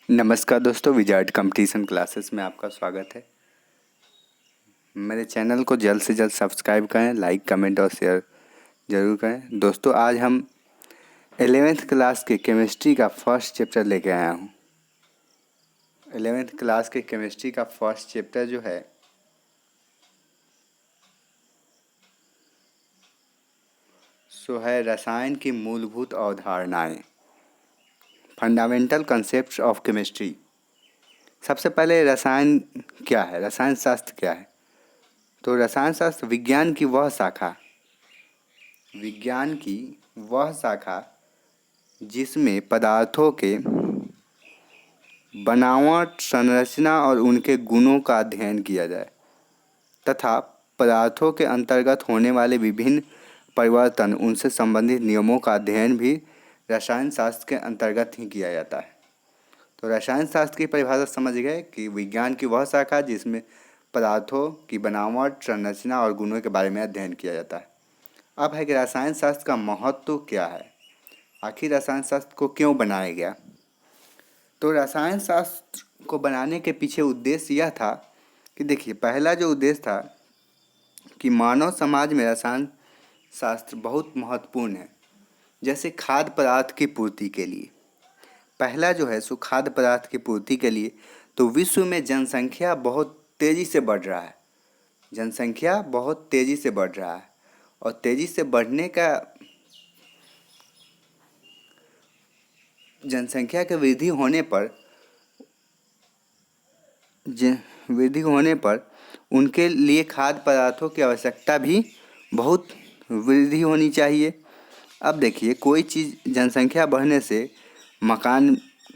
नमस्कार दोस्तों, wizard competition classes में आपका स्वागत है। मेरे चैनल को जल्द से जल्द सब्सक्राइब करें, लाइक कमेंट और शेयर ज़रूर करें। दोस्तों, आज हम 11th क्लास के केमिस्ट्री का फर्स्ट चैप्टर लेके आया हूँ। 11th क्लास के केमिस्ट्री का फर्स्ट चैप्टर जो है सो है रसायन की मूलभूत अवधारणाएं, फंडामेंटल कंसेप्ट्स ऑफ केमिस्ट्री। सबसे पहले रसायन क्या है, रसायन शास्त्र क्या है? तो रसायन शास्त्र विज्ञान की वह शाखा जिसमें पदार्थों के बनावट, संरचना और उनके गुणों का अध्ययन किया जाए तथा पदार्थों के अंतर्गत होने वाले विभिन्न परिवर्तन, उनसे संबंधित नियमों का अध्ययन भी रसायन शास्त्र के अंतर्गत ही किया जाता है। तो रसायन शास्त्र की परिभाषा समझ गए कि विज्ञान की वह शाखा जिसमें पदार्थों की बनावट, संरचना और गुणों के बारे में अध्ययन किया जाता है। अब है कि रसायन शास्त्र का महत्व क्या है, आखिर रसायन शास्त्र को क्यों बनाया गया? तो रसायन शास्त्र को बनाने के पीछे उद्देश्य यह था कि देखिए, पहला जो उद्देश्य था कि मानव समाज में रसायन शास्त्र बहुत महत्वपूर्ण है। जैसे खाद्य पदार्थ की पूर्ति के लिए, पहला जो है सो खाद्य पदार्थ की पूर्ति के लिए, तो विश्व में जनसंख्या बहुत तेज़ी से बढ़ रहा है। जनसंख्या बहुत तेज़ी से बढ़ रहा है और तेज़ी से बढ़ने का जनसंख्या के वृद्धि होने पर उनके लिए खाद्य पदार्थों की आवश्यकता भी बहुत वृद्धि होनी चाहिए। अब देखिए, कोई चीज़ जनसंख्या बढ़ने से मकान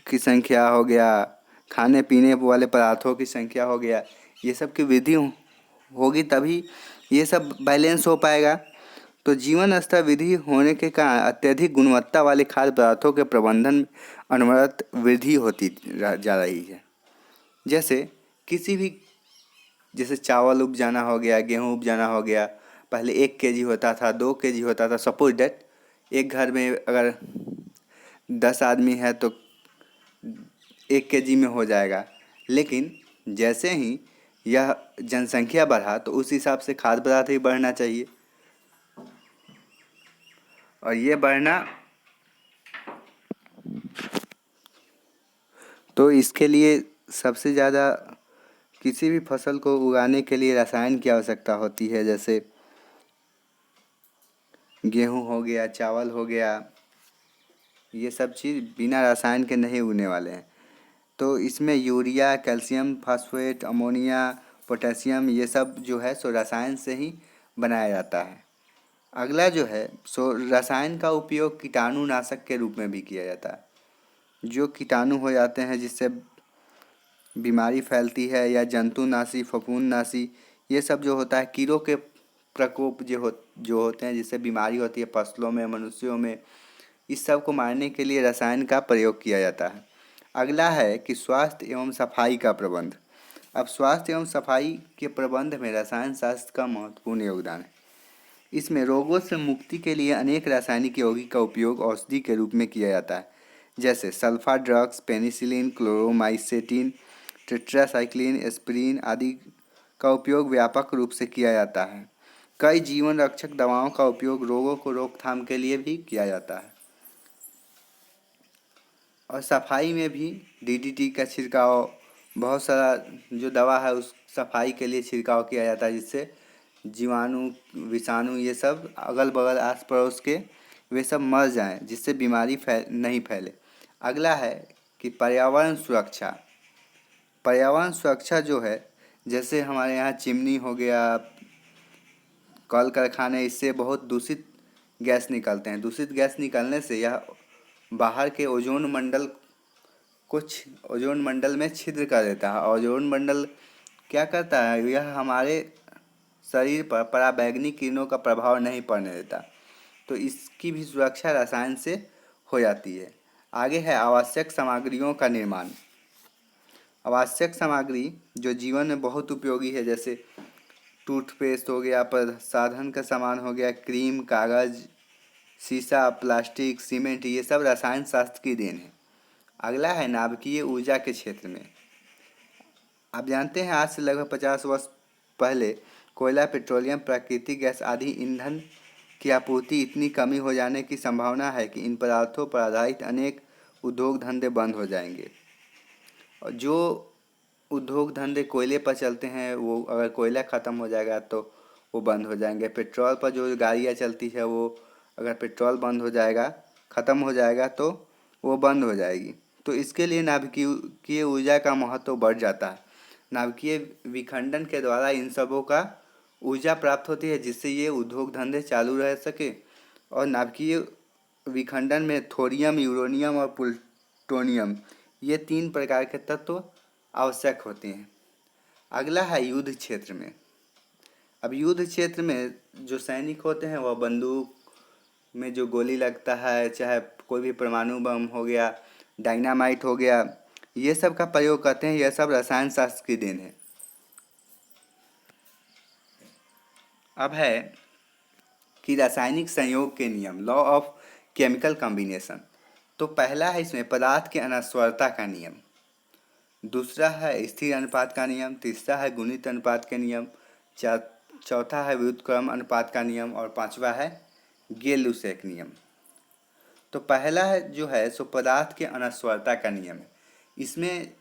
की संख्या हो गया, खाने पीने वाले पदार्थों की संख्या हो गया, ये सब की वृद्धि होगी, तभी ये सब बैलेंस हो पाएगा। तो जीवन स्तर वृद्धि होने के कारण अत्यधिक गुणवत्ता वाले खाद्य पदार्थों के प्रबंधन में अनवरत वृद्धि होती जा रही है। जैसे किसी भी, जैसे चावल उपजाना हो गया, गेहूँ उपजाना हो गया, पहले 1 केजी होता था, 2 केजी होता था। सपोज डेट एक घर में अगर 10 आदमी है तो 1 केजी में हो जाएगा। लेकिन जैसे ही यह जनसंख्या बढ़ा तो उस हिसाब से खाद्य पदार्थ भी बढ़ना चाहिए, और ये बढ़ना, तो इसके लिए सबसे ज़्यादा किसी भी फसल को उगाने के लिए रसायन की आवश्यकता होती है। जैसे गेहूँ हो गया, चावल हो गया, ये सब चीज़ बिना रसायन के नहीं उगने वाले हैं। तो इसमें urea, calcium, phosphate, ammonia, potassium, ये सब जो है सो रसायन से ही बनाया जाता है। अगला जो है सो रसायन का उपयोग कीटाणुनाशक के रूप में भी किया जाता है। जो कीटाणु हो जाते हैं जिससे बीमारी फैलती है, या जंतुनाशी, फफूंदनाशी, ये सब जो होता है, कीड़ों के प्रकोप जो होते हैं जिससे बीमारी होती है फसलों में, मनुष्यों में, इस सब को मारने के लिए रसायन का प्रयोग किया जाता है। अगला है कि स्वास्थ्य एवं सफाई का प्रबंध। अब स्वास्थ्य एवं सफाई के प्रबंध में रसायन शास्त्र का महत्वपूर्ण योगदान है। इसमें रोगों से मुक्ति के लिए अनेक रासायनिक यौगिक का उपयोग औषधि के रूप में किया जाता है। जैसे sulpha drugs, penicillin, chloromycetin, tetracycline, aspirin आदि का उपयोग व्यापक रूप से किया जाता है। कई जीवन रक्षक दवाओं का उपयोग रोगों को रोकथाम के लिए भी किया जाता है। और सफाई में भी डीडीटी का छिड़काव, बहुत सारा जो दवा है उस सफाई के लिए छिड़काव किया जाता है, जिससे जीवाणु, विषाणु, ये सब अगल बगल आस पड़ोस के वे सब मर जाएं, जिससे बीमारी नहीं फैले। अगला है कि पर्यावरण सुरक्षा। पर्यावरण सुरक्षा जो है, जैसे हमारे यहाँ चिमनी हो गया, कल कारखाने, इससे बहुत दूषित गैस निकलते हैं। दूषित गैस निकलने से यह बाहर के ओजोन मंडल में छिद्र कर देता है। ओजोन मंडल क्या करता है, यह हमारे शरीर पर पराबैंगनी किरणों का प्रभाव नहीं पड़ने देता। तो इसकी भी सुरक्षा रसायन से हो जाती है। आगे है आवश्यक सामग्रियों का निर्माण। आवश्यक सामग्री जो जीवन में बहुत उपयोगी है, जैसे टूथपेस्ट हो गया, साधन का सामान हो गया, क्रीम, कागज़, शीशा, प्लास्टिक, सीमेंट, ये सब रसायन शास्त्र की देन है। अगला है नाभिकीय ऊर्जा के क्षेत्र में। आप जानते हैं आज से लगभग 50 वर्ष पहले कोयला, पेट्रोलियम, प्राकृतिक गैस आदि ईंधन की आपूर्ति इतनी कमी हो जाने की संभावना है कि इन पदार्थों पर आधारित अनेक उद्योग धंधे बंद हो जाएंगे। और जो उद्योग धंधे कोयले पर चलते हैं वो अगर कोयला ख़त्म हो जाएगा तो वो बंद हो जाएंगे। पेट्रोल पर जो गाड़ियाँ चलती है वो अगर पेट्रोल बंद हो जाएगा, ख़त्म हो जाएगा तो वो बंद हो जाएगी। तो इसके लिए नाभिकीय ऊर्जा का महत्व बढ़ जाता है। नाभिकीय विखंडन के द्वारा इन सबों का ऊर्जा प्राप्त होती है जिससे ये उद्योग धंधे चालू रह सके। और नाभिकीय विखंडन में थोरियम, यूरेनियम और प्लूटोनियम ये 3 प्रकार के तत्व आवश्यक होते हैं। अगला है युद्ध क्षेत्र में। अब युद्ध क्षेत्र में जो सैनिक होते हैं वह बंदूक में जो गोली लगता है, चाहे कोई भी परमाणु बम हो गया, डायनामाइट हो गया, ये सब का प्रयोग करते हैं। यह सब रसायन शास्त्र की देन है। अब है कि रासायनिक संयोग के नियम, लॉ ऑफ केमिकल कॉम्बिनेशन। तो पहला है इसमें पदार्थ के अनस्वरता का नियम, दूसरा है स्थिर अनुपात का नियम, तीसरा है गुणित अनुपात के नियम, चौथा है व्युत्क्रम अनुपात का नियम और पांचवा है गे-लुसेक नियम। तो पहला है जो है सो पदार्थ के अनस्वरता का नियम है। इसमें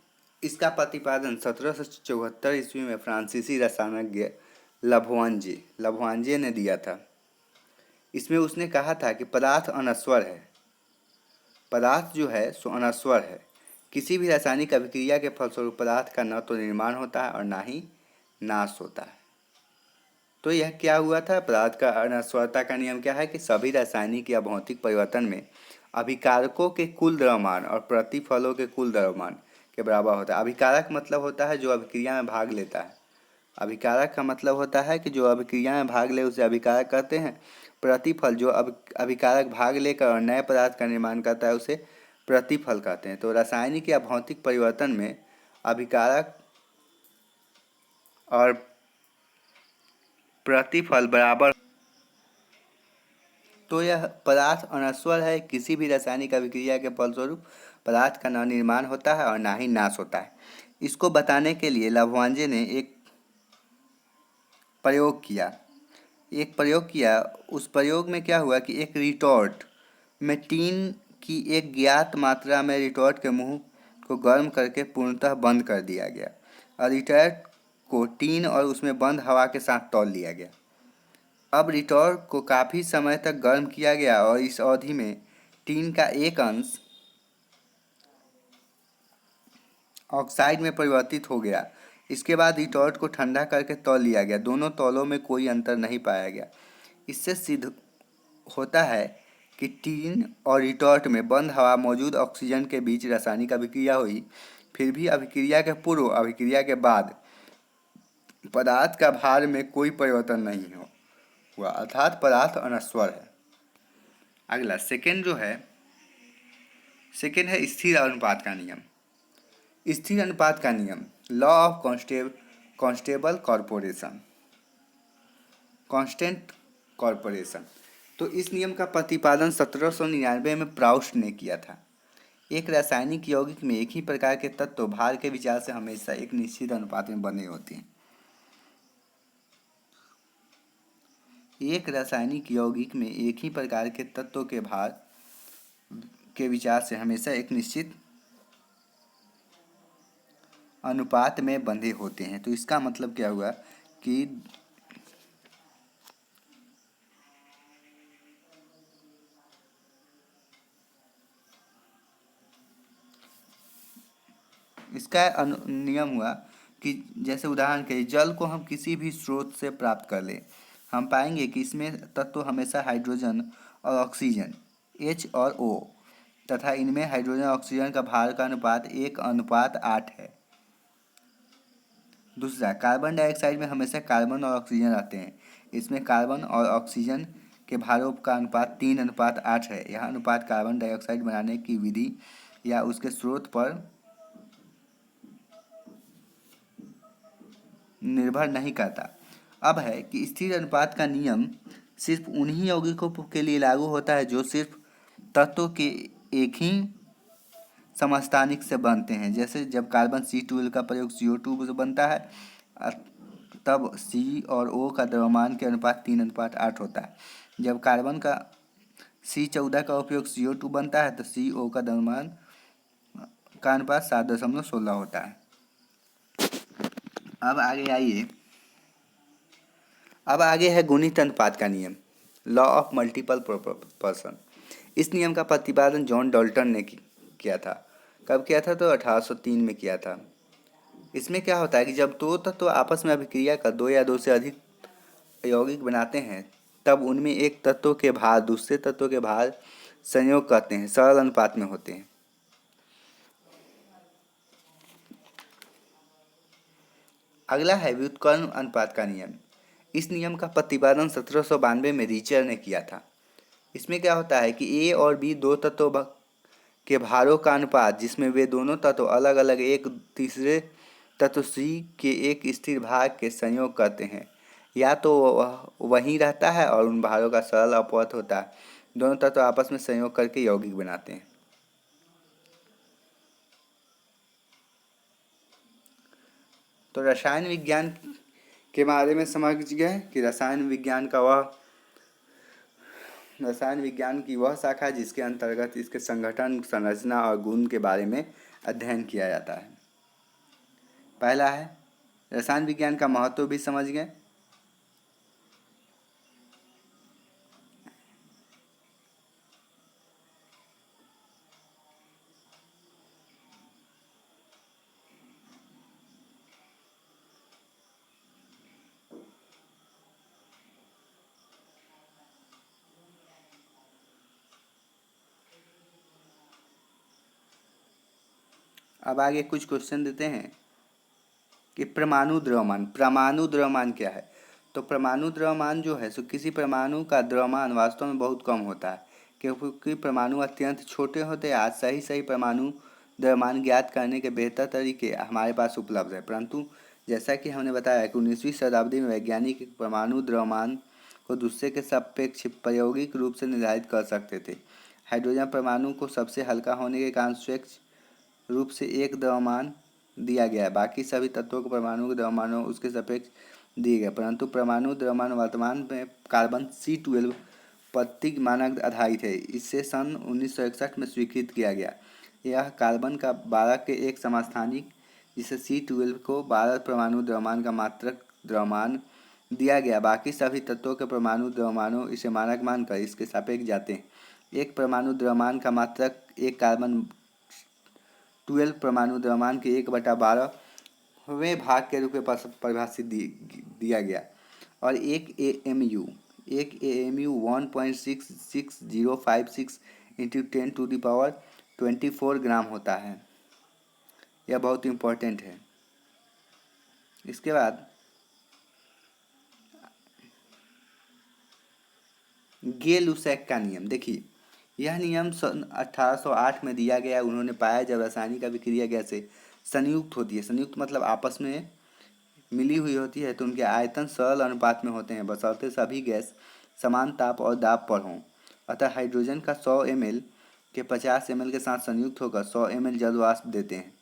इसका प्रतिपादन 1774 ईस्वी में फ्रांसीसी रसायनज्ञ लभुआंजे ने दिया था। इसमें उसने कहा था कि पदार्थ अनस्वर है, पदार्थ जो है सो अनस्वर है। किसी भी रासायनिक अभिक्रिया के फलस्वरूप पदार्थ का न तो निर्माण होता है और ना ही नाश होता है। तो यह क्या हुआ था, पदार्थ का अनस्वरता का नियम क्या है कि सभी रासायनिक या भौतिक परिवर्तन में अभिकारकों के कुल द्रव्यमान और प्रतिफलों के कुल द्रव्यमान के बराबर होता है। अभिकारक मतलब होता है जो अभिक्रिया में भाग लेता है। अभिकारक का मतलब होता है कि जो अभिक्रिया में भाग ले उसे अभिकारक कहते हैं। प्रतिफल जो अभिकारक भाग लेकर और नए पदार्थ का निर्माण करता है उसे प्रतिफल कहते हैं। तो रासायनिक या भौतिक परिवर्तन में अभिकारक और प्रतिफल बराबर, तो यह पदार्थ अनस्वर है। किसी भी रासायनिक अभिक्रिया के फलस्वरूप पदार्थ का न निर्माण होता है और ना ही नाश होता है। इसको बताने के लिए लभुआंजे ने एक प्रयोग किया। उस प्रयोग में क्या हुआ कि एक रिटॉर्ट में टीन की एक ज्ञात मात्रा में रिटॉर्ट के मुंह को गर्म करके पूर्णतः बंद कर दिया गया और रिटॉर्ट को टीन और उसमें बंद हवा के साथ तौल लिया गया। अब रिटॉर्ट को काफ़ी समय तक गर्म किया गया और इस अवधि में टीन का एक अंश ऑक्साइड में परिवर्तित हो गया। इसके बाद रिटॉर्ट को ठंडा करके तौल लिया गया। दोनों तौलों में कोई अंतर नहीं पाया गया। इससे सिद्ध होता है कि टीन और रिटॉर्ट में बंद हवा मौजूद ऑक्सीजन के बीच रासायनिक अभिक्रिया हुई। फिर भी अभिक्रिया के पूर्व अभिक्रिया के बाद पदार्थ का भार में कोई परिवर्तन नहीं हुआ, अर्थात पदार्थ अनस्वर है। अगला सेकेंड है स्थिर अनुपात का नियम। स्थिर अनुपात का नियम, लॉ ऑफ कांस्टेंट कॉर्पोरेशन। तो इस नियम का प्रतिपादन 1799 में प्राउस्ट ने किया था। एक रासायनिक यौगिक में एक ही प्रकार के तत्व भार के विचार से हमेशा एक निश्चित अनुपात में बने होते हैं। एक रासायनिक यौगिक में एक ही प्रकार के तत्व के भार के विचार से हमेशा एक निश्चित अनुपात में बंधे होते हैं। तो इसका मतलब क्या हुआ कि इसका नियम हुआ कि जैसे उदाहरण के लिए जल को हम किसी भी स्रोत से प्राप्त कर लें, हम पाएंगे कि इसमें तत्व हमेशा हाइड्रोजन और ऑक्सीजन H और O तथा इनमें हाइड्रोजन ऑक्सीजन का भार का अनुपात 1:8 है। दूसरा, कार्बन डाइऑक्साइड में हमेशा कार्बन और ऑक्सीजन आते हैं। इसमें कार्बन और ऑक्सीजन के भारों का अनुपात 3:8 है। यह अनुपात कार्बन डाइऑक्साइड बनाने की विधि या उसके स्रोत पर निर्भर नहीं करता। अब है कि स्थिर अनुपात का नियम सिर्फ उन्हीं यौगिकों के लिए लागू होता है जो सिर्फ तत्व के एक ही समस्थानिक से बनते हैं। जैसे जब कार्बन C12 का प्रयोग CO2 से बनता है, अ, तब C और O का द्रव्यमान के अनुपात 3:8 होता है। जब कार्बन का C14 का उपयोग CO2 बनता है तो CO का द्रव्यमान का अनुपात 7.16 होता है। अब आगे है गुणित अनुपात का नियम, लॉ ऑफ मल्टीपल प्रोपोर्शन। इस नियम का प्रतिपादन जॉन डाल्टन ने किया था। कब किया था? तो 1803 में किया था। इसमें क्या होता है कि जब दो तत्व आपस में अभिक्रिया कर दो या दो से अधिक यौगिक बनाते हैं, तब उनमें एक तत्व के भार दूसरे तत्व के भार संयोग करते हैं, सरल अनुपात में होते हैं। अगला है व्युत्क्रम अनुपात का नियम। इस नियम का प्रतिपादन 1792 में रीचर ने किया था। इसमें क्या होता है कि ए और बी दो तत्व के भारों का अनुपात, जिसमें वे दोनों तत्व अलग अलग एक तीसरे तत्व सी के एक स्थिर भाग के संयोग करते हैं, या तो वह वहीं रहता है और उन भारों का सरल अपवर्त होता है। दोनों तत्व आपस में संयोग करके यौगिक बनाते हैं। तो रसायन विज्ञान के बारे में समझ गए कि रसायन विज्ञान की वह शाखा है जिसके अंतर्गत इसके संगठन, संरचना और गुण के बारे में अध्ययन किया जाता है। पहला है रसायन विज्ञान का महत्व भी समझ गए। अब आगे कुछ क्वेश्चन देते हैं कि परमाणु द्रव्यमान क्या है? तो परमाणु द्रव्यमान जो है सो किसी परमाणु का द्रव्यमान वास्तव में बहुत कम होता है, क्योंकि परमाणु अत्यंत छोटे होते हैं। आज सही परमाणु द्रव्यमान ज्ञात करने के बेहतर तरीके हमारे पास उपलब्ध है, परंतु जैसा कि हमने बताया कि 19वीं शताब्दी में वैज्ञानिक परमाणु द्रव्यमान को दूसरे के सापेक्ष प्रायोगिक रूप से निर्धारित कर सकते थे। हाइड्रोजन परमाणु को सबसे हल्का होने के कारण स्वच्छ रूप से एक द्रव्यमान दिया गया है। बाकी सभी तत्वों को परमाणु के द्रव्यमानों उसके सापेक्ष दिए गए, परंतु परमाणु द्रव्यमान वर्तमान में कार्बन C12 प्रतीक मानक आधारित है। इसे सन 1961 में स्वीकृत किया गया। यह कार्बन का 12 के एक समस्थानिक, जिसे C12 को 12 परमाणु द्रव्यमान का मात्रक द्रव्यमान दिया गया। बाकी सभी तत्वों के परमाणु द्रव्यमानों इसे मानक मानकर इसके सापेक्ष जाते हैं। एक परमाणु द्रव्यमान का मात्रक एक कार्बन 12 परमाणु द्रव्यमान के 1/12वें भाग के रूप में परिभाषित दिया गया। और एक AMU 1.66056 इंटू 10⁻24 ग्राम होता है। यह बहुत इम्पोर्टेंट है। इसके बाद गे-लुसैक का नियम देखिए। यह नियम सन 1808 में दिया गया। उन्होंने पाया जब रासायनिक अभिक्रिया गैसें संयुक्त होती है, संयुक्त मतलब आपस में मिली हुई होती है, तो उनके आयतन सरल अनुपात में होते हैं, बशर्ते सभी गैस समान ताप और दाब पर हों। अतः हाइड्रोजन का 100 ml के 50 ml के साथ संयुक्त होकर 100 ml जल वाष्प देते हैं।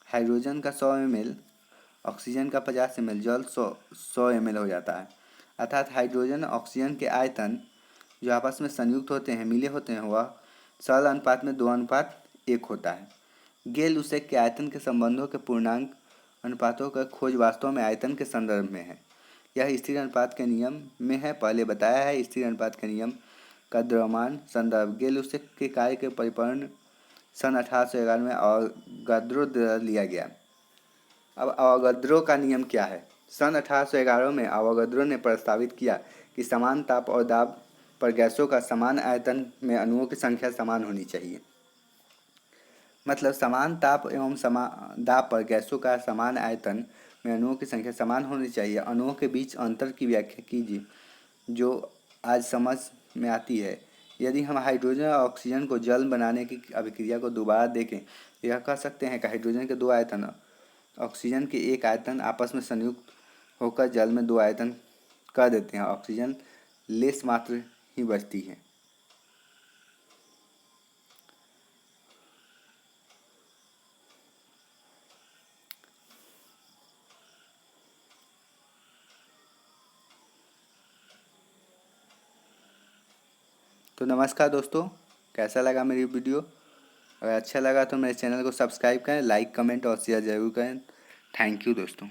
हाइड्रोजन का 100 ml ऑक्सीजन का 50 ml जल 100 ml हो जाता है। अर्थात हाइड्रोजन ऑक्सीजन के आयतन जो आपस में संयुक्त होते हैं, मिले होते हैं, वह सरल अनुपात में 2:1 होता है। गे-लुसैक के आयतन के संबंधों के पूर्णांक अनुपातों का खोज वास्तव में आयतन के संदर्भ में है। यह स्थिर अनुपात के नियम में है, पहले बताया है। स्थिर अनुपात के नियम का द्रव्यमान संदर्भ गे-लुसैक के कार्य के परिपूर्ण सन 1811 में अवोगाद्रो द्वारा लिया गया। अब अवोगाद्रो का नियम क्या है? सन 1811 में अवोगाद्रो ने प्रस्तावित किया कि समान ताप और दाब पर गैसों का समान आयतन में अणुओं की संख्या समान होनी चाहिए। मतलब समान ताप एवं समान दाब पर गैसों का समान आयतन में अणुओं की संख्या समान होनी चाहिए। अणुओं के बीच अंतर की व्याख्या कीजिए जो आज समझ में आती है। यदि हम हाइड्रोजन और ऑक्सीजन को जल बनाने की अभिक्रिया को दोबारा देखें, यह कह सकते हैं कि हाइड्रोजन के 2 आयतन ऑक्सीजन के 1 आयतन आपस में संयुक्त होकर जल में 2 आयतन कर देते हैं। ऑक्सीजन लेस मात्र ही बचती है। तो नमस्कार दोस्तों, कैसा लगा मेरी वीडियो? अगर अच्छा लगा तो मेरे चैनल को सब्सक्राइब करें, लाइक कमेंट और शेयर ज़रूर करें। थैंक यू दोस्तों।